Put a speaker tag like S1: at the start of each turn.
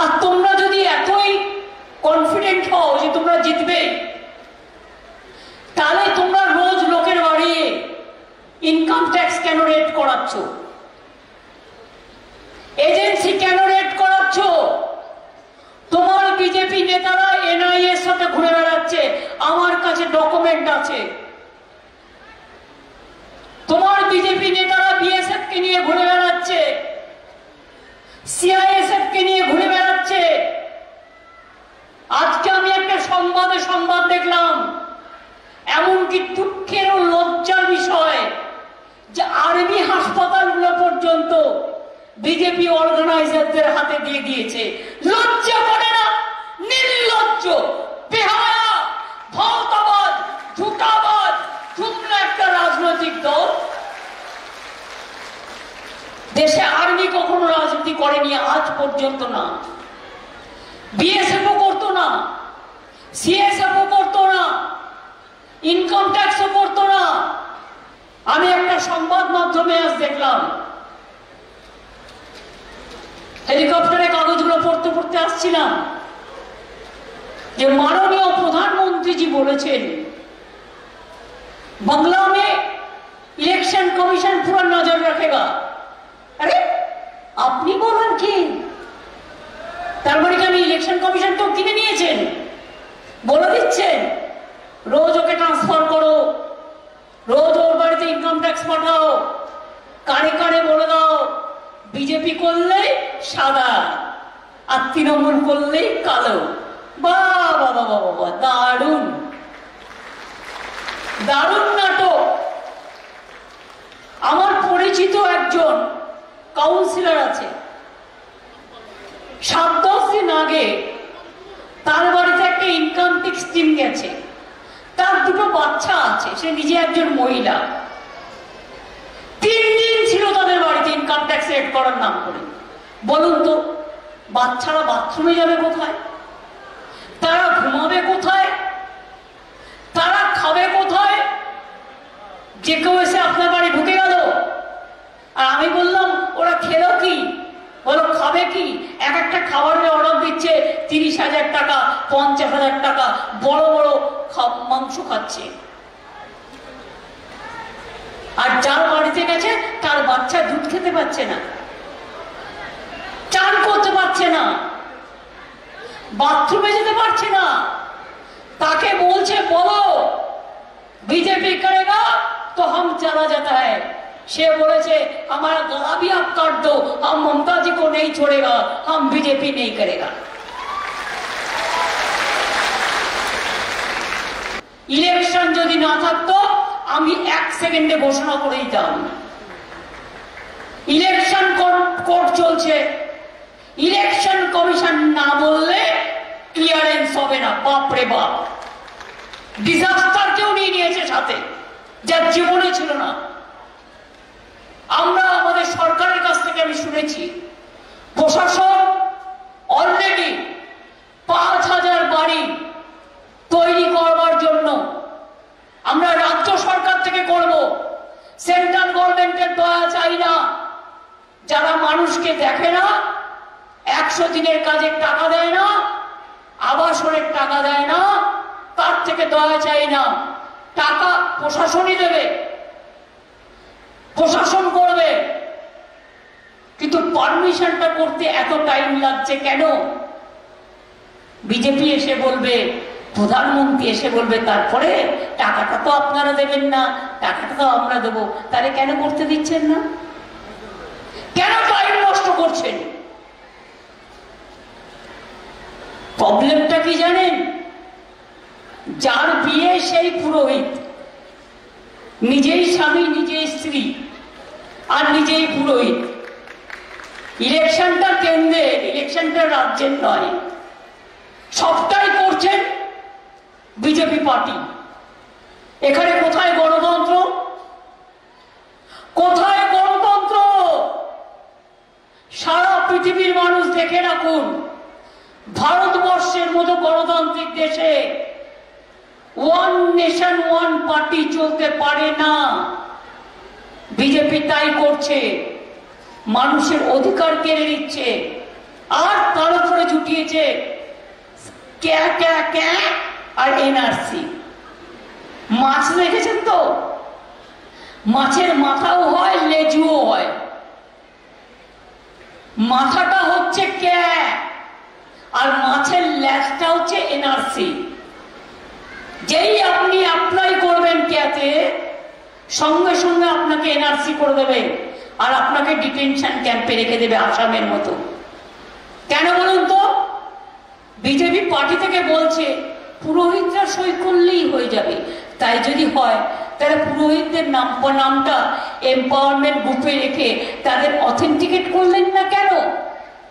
S1: আর তোমরা যদি এতই কনফিডেন্ট হও যে তোমরা জিতবে, তাহলে তোমরা রোজ লোকের বাড়ি ইনকাম ট্যাক্স কেন রেড করাচ্ছ? এজেন্সি কেন রেড করাচ্ছ? তোমার বিজেপি নেতারা এনআইএ এর সাথে ঘুরে বেড়াচ্ছে, আমার কাছে ডকুমেন্ট আছে। তোমার বিজেপি নেতারা বিএসএফ কে নিয়ে ঘুরে বেড়াচ্ছে, সিআইএসএফ কে নিয়ে ঘুরে বেড়াচ্ছে। আজকে আমি একটা সংবাদ দেখলাম, এমনকি দুঃখের ও লজ্জার বিষয় যে আর্মি হাসপাতালগুলো পর্যন্ত বিজেপি অর্গানাইজারদের হাতে দিয়ে দিয়েছে। লজ্জা করে না? নির্লজ্জ, বেহায়া, ভাওতাবাজ, ঝুটাবাজ, তোমরা একটা রাজনৈতিক দল। দেশে আর্মি কখনো রাজনীতি করেনি আজ পর্যন্ত, না বিএসএফও করতো না, সিএসএফও করতো না, ইনকাম ট্যাক্সও করতো না। আমি একটা সংবাদ মাধ্যমে আজ দেখলাম, হেলিকপ্টারে কাগজগুলো পড়তে পড়তে আসছিলাম, যে মাননীয় প্রধানমন্ত্রীজি বলেছেন বাংলা में इलेक्शन कमीशन पूरा नजर रखेगा। अरे আপনি বলেন কি? তার মানে কি ইলেকশন কমিশন তো কিনে নিয়েছেন? বলে দিচ্ছেন রোজ ওকে ট্রান্সফার করো, রোজ ওর বাড়িতে ইনকাম ট্যাক্স পাঠাও, কানে কানে বলে দাও বিজেপি করলে সাদা আর তৃণমূল করলে কালো। বাবা বাবা বাবা, দারুণ দারুণ নাটক। আমার পরিচিত একজন কাউন্সিলর আছে, 7-10 দিন আগে তার বাড়িতে একটা ইনকাম ট্যাক্স টিম গেছে। তার 2টো বাচ্চা আছে, সে নিজে একজন মহিলা। 3 দিন ছিল তাদের বাড়িতে ইনকাম ট্যাক্স রেড করার নাম করে। বলুন তো, বাচ্চারা বাথরুমে যাবে কোথায়? তারা ঘুমাবে কোথায়? তারা খাবে কোথায়? যে কেউ এসে আপনার বাড়ি ঢুকে গেল, আর আমি বললাম ওরা খেলো কি? বলো খাবে কি? একটা খাবারের অর্ডার দিচ্ছে 30,000 টাকা, 50,000 টাকা, বড় বড় মাংস খাচ্ছে। আর যার বাড়িতে গেছে তার বাচ্চা দুধ খেতে পারছে না, চান করতে পারছে না, বাথরুমে যেতে পারছে না। তাকে বলছে বলো बीजेपी करेगा तो हम चला जाता है। সে বলেছে हमारा गला भी आप काट दो, हम ममता जी को नहीं छोड़ेगा, हम बीजेपी नहीं करेगा। ইলেকশন যদি না থাকতো আমি 1 সেকেন্ডে ঘোষণা করে দিতাম ইলেকশন কোর্ট চলছে, ইলেকশন কমিশন না বললে ক্লিয়ারেন্স হবে না। বাপরে বাপ, ডিজাস্টার কেউ নিয়ে নিয়েছে সাথে, যার জীবনে ছিল না। আমরা আমাদের সরকারের কাছ থেকে আমি শুনেছি প্রশাসন অলরেডি 5,000 বাড়ি তৈরি করবার জন্য আমরা রাজ্য সরকার থেকে করব। সেন্ট্রাল গভর্নমেন্টের দয়া চাই না। যারা মানুষকে দেখে না, 100 দিনের কাজে টাকা দেয় না, আবাসনের টাকা দেয় না, তার থেকে দয়া চাই না। টাকা প্রশাসনই দেবে, প্রশাসন করবে, কিন্তু পারমিশনটা করতে এত টাইম লাগছে কেন? বিজেপি এসে বলবে, প্রধানমন্ত্রী এসে বলবে তারপরে টাকাটা তো আপনারা দেবেন না, টাকাটা তো আমরা দেবো। তাহলে কেন করতে দিচ্ছেন না? কেন টাইম নষ্ট করছেন? প্রবলেমটা কি জানেন? যার বিয়ে সেই পুরোহিত, নিজেই স্বামী, নিজেই স্ত্রী, আর নিজেই পুরোহিত। ইলেকশনটা কেন্দ্রের, ইলেকশনটা রাজ্যের নয়। সবটাই করছেন বিজেপি পার্টি। এখানে কোথায় গণতন্ত্র? কোথায় গণতন্ত্র? সারা পৃথিবীর মানুষ দেখে রাখুন, ভারতবর্ষের মতো গণতান্ত্রিক দেশে ওয়ান নেশন ওয়ান পার্টি চলতে পারে না। বিজেপি তাই করছে, মানুষের অধিকার কেড়ে নিচ্ছে। আর তার উপরে জুটিয়েছে ক্যা ক্যা ক্যা আর এনআরসি। মাছ দেখেছেন তো, মাছের মাথাও হয়, লেজুও হয়। মাথাটা হচ্ছে ক্যা আর মাছের ল্যাজটা হচ্ছে এনআরসি। যেই আপনি অ্যাপ্লাই করবেন ক্যাতে, সঙ্গে সঙ্গে আপনাকে এনআরসি করে দেবে আর আপনাকে ডিটেনশন ক্যাম্পে রেখে দেবে আসামের মতো। কেন বলুন তো? বিজেপি পার্টি থেকে বলছে পুরোহিতরা সই করলেই হয়ে যাবে। তাই যদি হয় তাহলে পুরোহিতদের নামটা এম্পাওয়ারমেন্ট গ্রুপে রেখে তাদের অথেন্টিকেট করলেন না কেন?